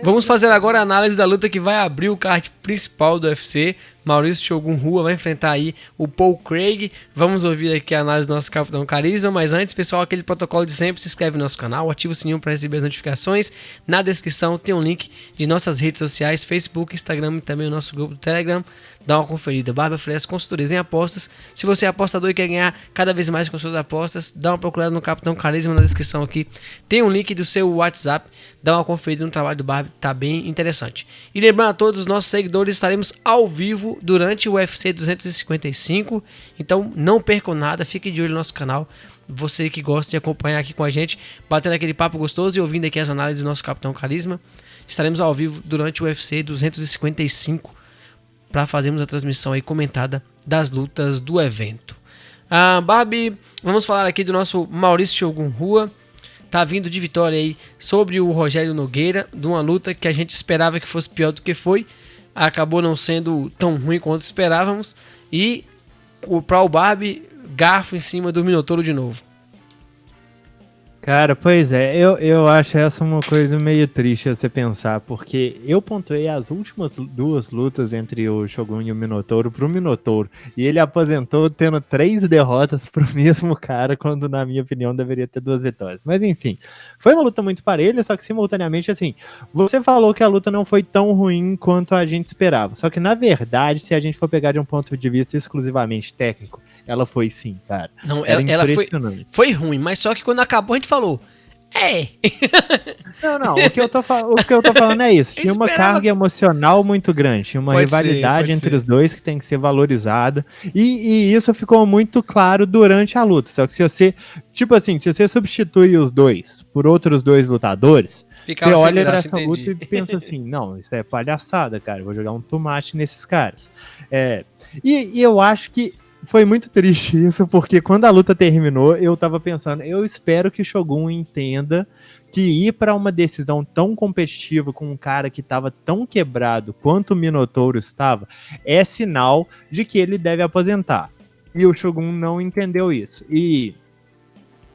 Vamos fazer agora a análise da luta que vai abrir o card principal do UFC. Maurício Shogun Rua vai enfrentar aí o Paul Craig. Vamos ouvir aqui a análise do nosso Capitão Carisma. Mas antes, pessoal, aquele protocolo de sempre. Se inscreve no nosso canal, ativa o sininho para receber as notificações. Na descrição tem um link de nossas redes sociais, Facebook, Instagram e também o nosso grupo do Telegram. Dá uma conferida. Barba Fresca, consultorias em apostas. Se você é apostador e quer ganhar cada vez mais com suas apostas, dá uma procurada no Capitão Carisma na descrição aqui. Tem um link do seu WhatsApp. Dá uma conferida no trabalho do Barba, tá bem interessante. E lembrando a todos os nossos seguidores, estaremos ao vivo durante o UFC 255. Então não percam nada, fique de olho no nosso canal. Você que gosta de acompanhar aqui com a gente, batendo aquele papo gostoso e ouvindo aqui as análises do nosso Capitão Carisma. Estaremos ao vivo durante o UFC 255 para fazermos a transmissão aí comentada das lutas do evento. Barbie, vamos falar aqui do nosso Maurício Shogun Rua. Tá vindo de vitória aí sobre o Rogério Nogueira, de uma luta que a gente esperava que fosse pior do que foi. Acabou não sendo tão ruim quanto esperávamos. E para o Barbie, garfo em cima do Minotauro de novo. Cara, pois é, eu acho essa uma coisa meio triste de você pensar, porque eu pontuei as últimas duas lutas entre o Shogun e o Minotauro pro Minotauro, e ele aposentou tendo 3 derrotas pro mesmo cara, quando na minha opinião deveria ter 2 vitórias. Mas enfim, foi uma luta muito parelha, só que simultaneamente assim, você falou que a luta não foi tão ruim quanto a gente esperava, só que na verdade, se a gente for pegar de um ponto de vista exclusivamente técnico, ela foi sim, cara. Não, ela foi ruim, mas só que quando acabou a gente falou, Não, o que eu tô falando é isso. Tinha uma carga emocional muito grande, tinha uma rivalidade entre os dois que tem que ser valorizada. E isso ficou muito claro durante a luta. Só que se você, se você substitui os dois por outros 2 lutadores, você olha pra essa luta e pensa assim, não, isso é palhaçada, cara, eu vou jogar um tomate nesses caras. E eu acho que foi muito triste isso, porque quando a luta terminou, eu tava pensando, eu espero que o Shogun entenda que ir para uma decisão tão competitiva com um cara que tava tão quebrado quanto o Minotauro estava, é sinal de que ele deve aposentar. E o Shogun não entendeu isso. E,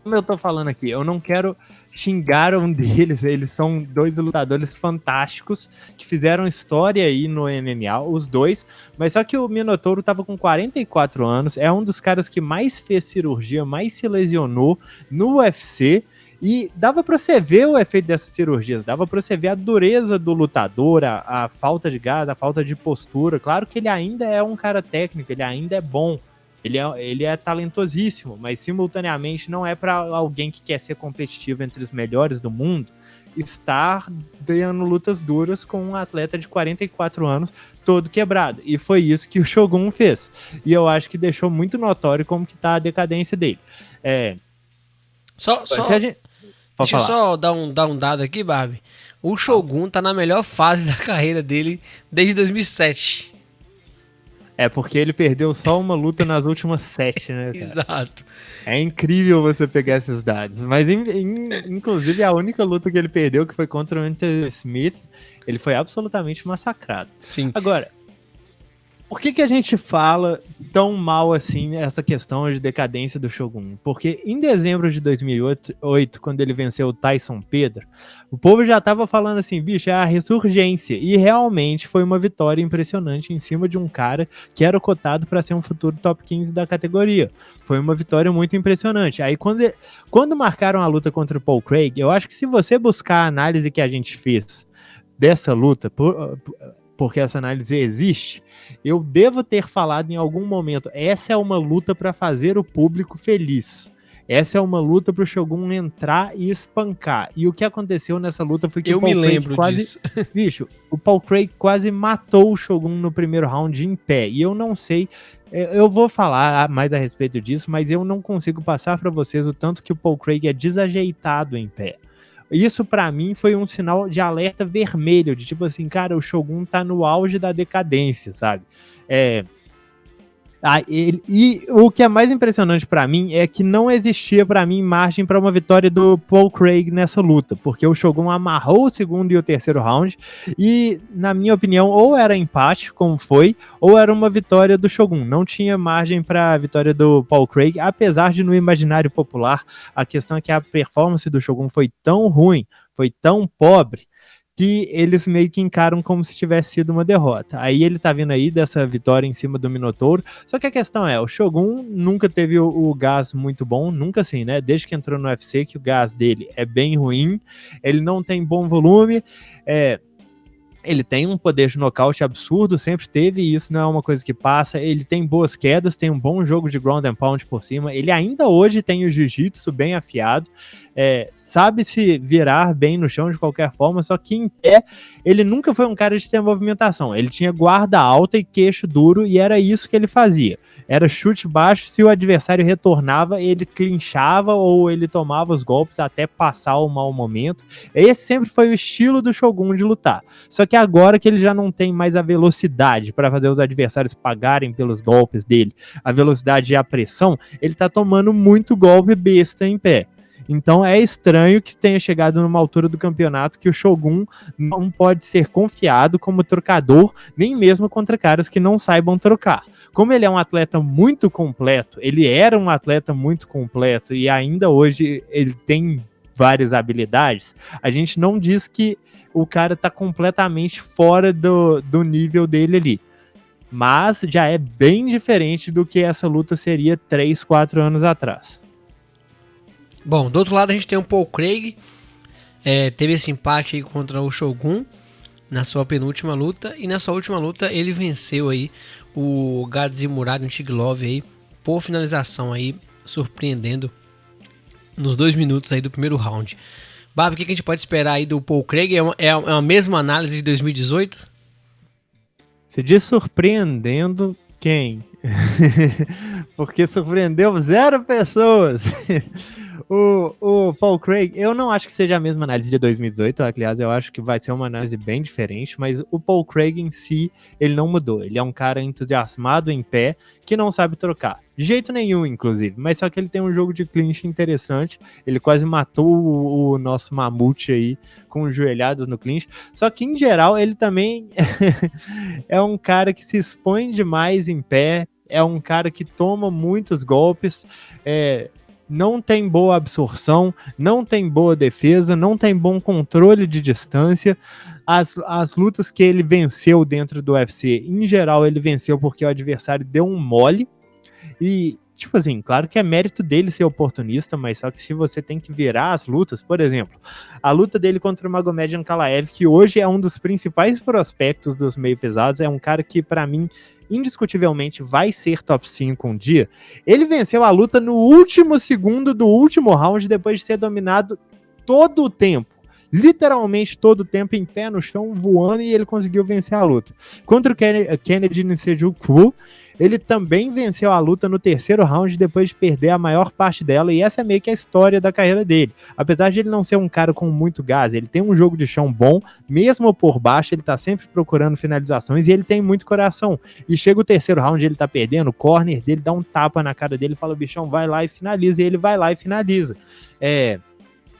como eu tô falando aqui, eu não quero xingar um deles, eles são 2 lutadores fantásticos que fizeram história aí no MMA, os dois, mas só que o Minotauro tava com 44 anos, é um dos caras que mais fez cirurgia, mais se lesionou no UFC, e dava pra você ver o efeito dessas cirurgias, dava pra você ver a dureza do lutador, a falta de gás, a falta de postura. Claro que ele ainda é um cara técnico, ele ainda é bom, ele é talentosíssimo, mas simultaneamente não é para alguém que quer ser competitivo entre os melhores do mundo estar dando lutas duras com um atleta de 44 anos todo quebrado. E foi isso que o Shogun fez. E eu acho que deixou muito notório como que tá a decadência dele. Deixa eu só dar um dado aqui, Barbie. O Shogun tá na melhor fase da carreira dele desde 2007. É porque ele perdeu só uma luta nas últimas 7, né, cara? Exato. É incrível você pegar esses dados. Mas, inclusive, a única luta que ele perdeu, que foi contra o Anthony Smith, ele foi absolutamente massacrado. Sim. Agora, por que a gente fala tão mal assim essa questão de decadência do Shogun? Porque em dezembro de 2008, quando ele venceu o Tyson Pedro, o povo já tava falando assim, bicho, é a ressurgência. E realmente foi uma vitória impressionante em cima de um cara que era cotado para ser um futuro top 15 da categoria. Foi uma vitória muito impressionante. Aí quando marcaram a luta contra o Paul Craig, eu acho que se você buscar a análise que a gente fez dessa luta, porque essa análise existe, eu devo ter falado em algum momento, essa é uma luta para fazer o público feliz. Essa é uma luta pro Shogun entrar e espancar. E o que aconteceu nessa luta foi que o Paul Craig quase... Bicho, o Paul Craig quase matou o Shogun no primeiro round em pé. E eu não sei... Eu vou falar mais a respeito disso, mas eu não consigo passar para vocês o tanto que o Paul Craig é desajeitado em pé. Isso pra mim foi um sinal de alerta vermelho, de tipo assim, cara, o Shogun tá no auge da decadência, sabe? E o que é mais impressionante pra mim é que não existia pra mim margem pra uma vitória do Paul Craig nessa luta, porque o Shogun amarrou o segundo e o terceiro round e, na minha opinião, ou era empate, como foi, ou era uma vitória do Shogun. Não tinha margem pra vitória do Paul Craig, apesar de no imaginário popular, a questão é que a performance do Shogun foi tão ruim, foi tão pobre, que eles meio que encaram como se tivesse sido uma derrota. Aí ele tá vindo aí dessa vitória em cima do Minotauro, só que a questão é, o Shogun nunca teve o gás muito bom, nunca assim, né? Desde que entrou no UFC, que o gás dele é bem ruim, ele não tem bom volume, ele tem um poder de nocaute absurdo, sempre teve, e isso não é uma coisa que passa. Ele tem boas quedas, tem um bom jogo de ground and pound por cima. Ele ainda hoje tem o jiu-jitsu bem afiado, sabe se virar bem no chão de qualquer forma, só que em pé ele nunca foi um cara de ter movimentação. Ele tinha guarda alta e queixo duro, e era isso que ele fazia. Era chute baixo, se o adversário retornava, ele clinchava ou ele tomava os golpes até passar o mau momento. Esse sempre foi o estilo do Shogun de lutar. Só que agora que ele já não tem mais a velocidade para fazer os adversários pagarem pelos golpes dele, a velocidade e a pressão, ele tá tomando muito golpe besta em pé. Então é estranho que tenha chegado numa altura do campeonato que o Shogun não pode ser confiado como trocador, nem mesmo contra caras que não saibam trocar. Como ele é um atleta muito completo, ele era um atleta muito completo e ainda hoje ele tem várias habilidades, a gente não diz que o cara tá completamente fora do nível dele ali. Mas já é bem diferente do que essa luta seria 3, 4 anos atrás. Bom, do outro lado a gente tem o Paul Craig, teve esse empate aí contra o Shogun na sua penúltima luta, e na sua última luta ele venceu aí o Gadzhimurad Nurmagomedov aí por finalização aí, surpreendendo nos 2 minutos aí do primeiro round. Barba, o que a gente pode esperar aí do Paul Craig? É a mesma análise de 2018? Você diz surpreendendo quem? Porque surpreendeu 0 pessoas. O Paul Craig, eu não acho que seja a mesma análise de 2018, aliás, eu acho que vai ser uma análise bem diferente, mas o Paul Craig em si, ele não mudou. Ele é um cara entusiasmado em pé, que não sabe trocar. De jeito nenhum, inclusive, mas só que ele tem um jogo de clinch interessante. Ele quase matou o nosso mamute aí com joelhadas no clinch. Só que, em geral, ele também é um cara que se expõe demais em pé, é um cara que toma muitos golpes, não tem boa absorção, não tem boa defesa, não tem bom controle de distância. As lutas que ele venceu dentro do UFC, em geral, ele venceu porque o adversário deu um mole. E, tipo assim, claro que é mérito dele ser oportunista, mas só que se você tem que virar as lutas, por exemplo, a luta dele contra o Magomed Ankalaev, que hoje é um dos principais prospectos dos meio pesados, é um cara que, pra mim, indiscutivelmente vai ser top 5 um dia. Ele venceu a luta no último segundo do último round, depois de ser dominado todo o tempo. Literalmente todo o tempo em pé no chão, voando, e ele conseguiu vencer a luta. Contra o Kennedy Nzechukwu, ele também venceu a luta no terceiro round depois de perder a maior parte dela, e essa é meio que a história da carreira dele. Apesar de ele não ser um cara com muito gás, ele tem um jogo de chão bom, mesmo por baixo, ele tá sempre procurando finalizações, e ele tem muito coração. E chega o terceiro round, ele tá perdendo, o corner dele dá um tapa na cara dele e fala: bichão, vai lá e finaliza, e ele vai lá e finaliza.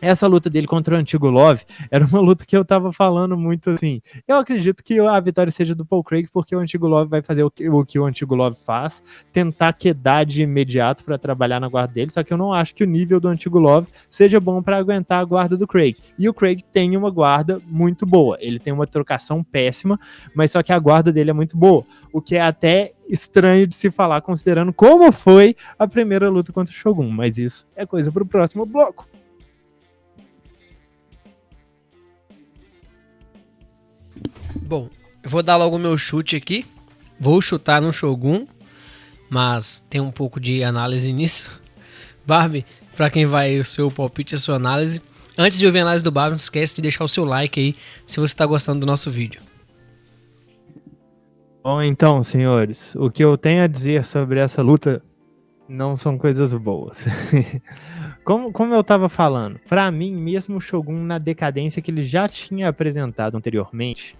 Essa luta dele contra o Antigulov era uma luta que eu tava falando muito assim. Eu acredito que a vitória seja do Paul Craig, porque o Antigulov vai fazer o que o Antigulov faz, tentar quedar de imediato para trabalhar na guarda dele, só que eu não acho que o nível do Antigulov seja bom para aguentar a guarda do Craig. E o Craig tem uma guarda muito boa, ele tem uma trocação péssima, mas só que a guarda dele é muito boa, o que é até estranho de se falar, considerando como foi a primeira luta contra o Shogun, mas isso é coisa pro próximo bloco. Bom, eu vou dar logo o meu chute aqui. Vou chutar no Shogun, mas tem um pouco de análise nisso. Barbie, pra quem vai o seu palpite, a sua análise. Antes de ouvir a análise do Barbie, não esquece de deixar o seu like aí, se você tá gostando do nosso vídeo. Bom, então, senhores, o que eu tenho a dizer sobre essa luta não são coisas boas. Como eu tava falando, pra mim, mesmo o Shogun na decadência que ele já tinha apresentado anteriormente,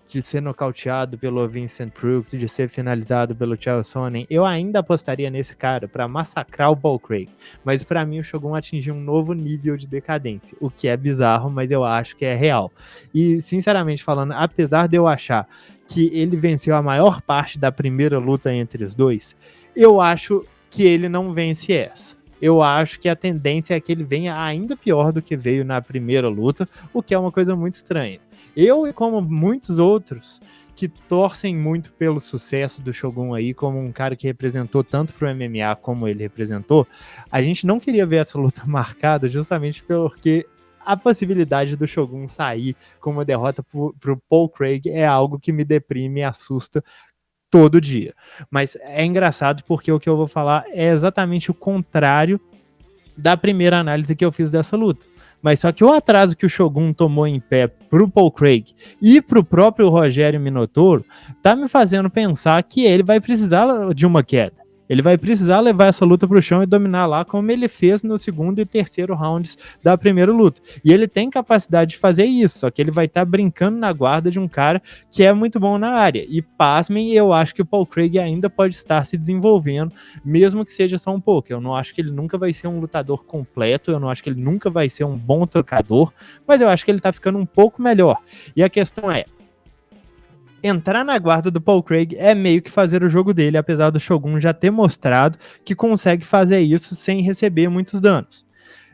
de ser nocauteado pelo Vincent Brooks, de ser finalizado pelo Chael Sonnen, eu ainda apostaria nesse cara para massacrar o Paul Craig, mas para mim o Shogun atingiu um novo nível de decadência, o que é bizarro, mas eu acho que é real. E sinceramente falando, apesar de eu achar que ele venceu a maior parte da primeira luta entre os dois, eu acho que ele não vence essa. eu acho que a tendência é que ele venha ainda pior do que veio na primeira luta, o que é uma coisa muito estranha. Eu, e como muitos outros que torcem muito pelo sucesso do Shogun aí, como um cara que representou tanto pro MMA como ele representou, a gente não queria ver essa luta marcada justamente porque a possibilidade do Shogun sair com uma derrota pro Paul Craig é algo que me deprime e assusta todo dia. Mas é engraçado porque o que eu vou falar é exatamente o contrário da primeira análise que eu fiz dessa luta. Mas só que o atraso que o Shogun tomou em pé pro Paul Craig e pro próprio Rogério Minotouro tá me fazendo pensar que ele vai precisar de uma queda. Ele vai precisar levar essa luta pro chão e dominar lá, como ele fez no segundo e terceiro rounds da primeira luta. E ele tem capacidade de fazer isso, só que ele vai estar brincando na guarda de um cara que é muito bom na área. E pasmem, eu acho que o Paul Craig ainda pode estar se desenvolvendo, mesmo que seja só um pouco. Eu não acho que ele nunca vai ser um lutador completo, eu não acho que ele nunca vai ser um bom trocador, mas eu acho que ele tá ficando um pouco melhor. E a questão é, entrar na guarda do Paul Craig é meio que fazer o jogo dele, apesar do Shogun já ter mostrado que consegue fazer isso sem receber muitos danos.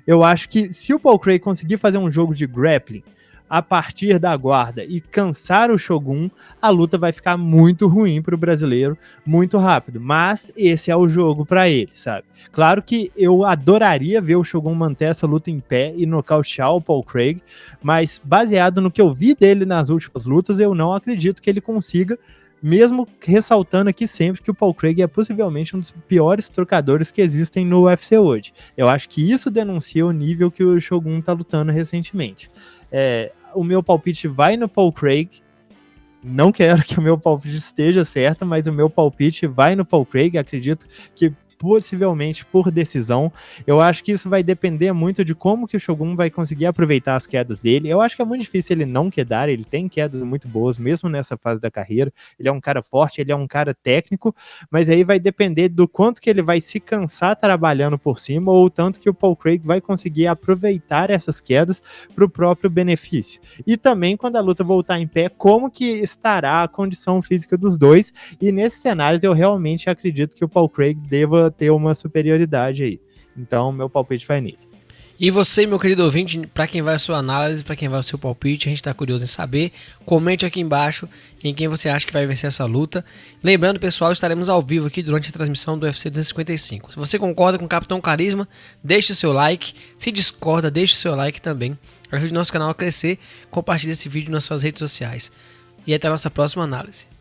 Eu acho que se o Paul Craig conseguir fazer um jogo de grappling a partir da guarda e cansar o Shogun, a luta vai ficar muito ruim para o brasileiro, muito rápido. Mas esse é o jogo para ele, sabe? Claro que eu adoraria ver o Shogun manter essa luta em pé e nocautear o Paul Craig, mas baseado no que eu vi dele nas últimas lutas, eu não acredito que ele consiga, mesmo ressaltando aqui sempre que o Paul Craig é possivelmente um dos piores trocadores que existem no UFC hoje. Eu acho que isso denuncia o nível que o Shogun tá lutando recentemente. O meu palpite vai no Paul Craig. Não quero que o meu palpite esteja certo, mas o meu palpite vai no Paul Craig. Acredito que possivelmente por decisão. Eu acho que isso vai depender muito de como que o Shogun vai conseguir aproveitar as quedas dele. Eu acho que é muito difícil ele não quedar, ele tem quedas muito boas, mesmo nessa fase da carreira. Ele é um cara forte, ele é um cara técnico, mas aí vai depender do quanto que ele vai se cansar trabalhando por cima, ou tanto que o Paul Craig vai conseguir aproveitar essas quedas para o próprio benefício. E também, quando a luta voltar em pé, como que estará a condição física dos dois, e nesses cenários eu realmente acredito que o Paul Craig deva ter uma superioridade aí. Então, meu palpite vai nele. E você, meu querido ouvinte, para quem vai a sua análise, para quem vai o seu palpite, a gente tá curioso em saber. Comente aqui embaixo em quem você acha que vai vencer essa luta. Lembrando, pessoal, estaremos ao vivo aqui durante a transmissão do UFC 255. Se você concorda com o Capitão Carisma, deixe o seu like. Se discorda, deixe o seu like também. Ajude o nosso canal a crescer. Compartilhe esse vídeo nas suas redes sociais. E até a nossa próxima análise.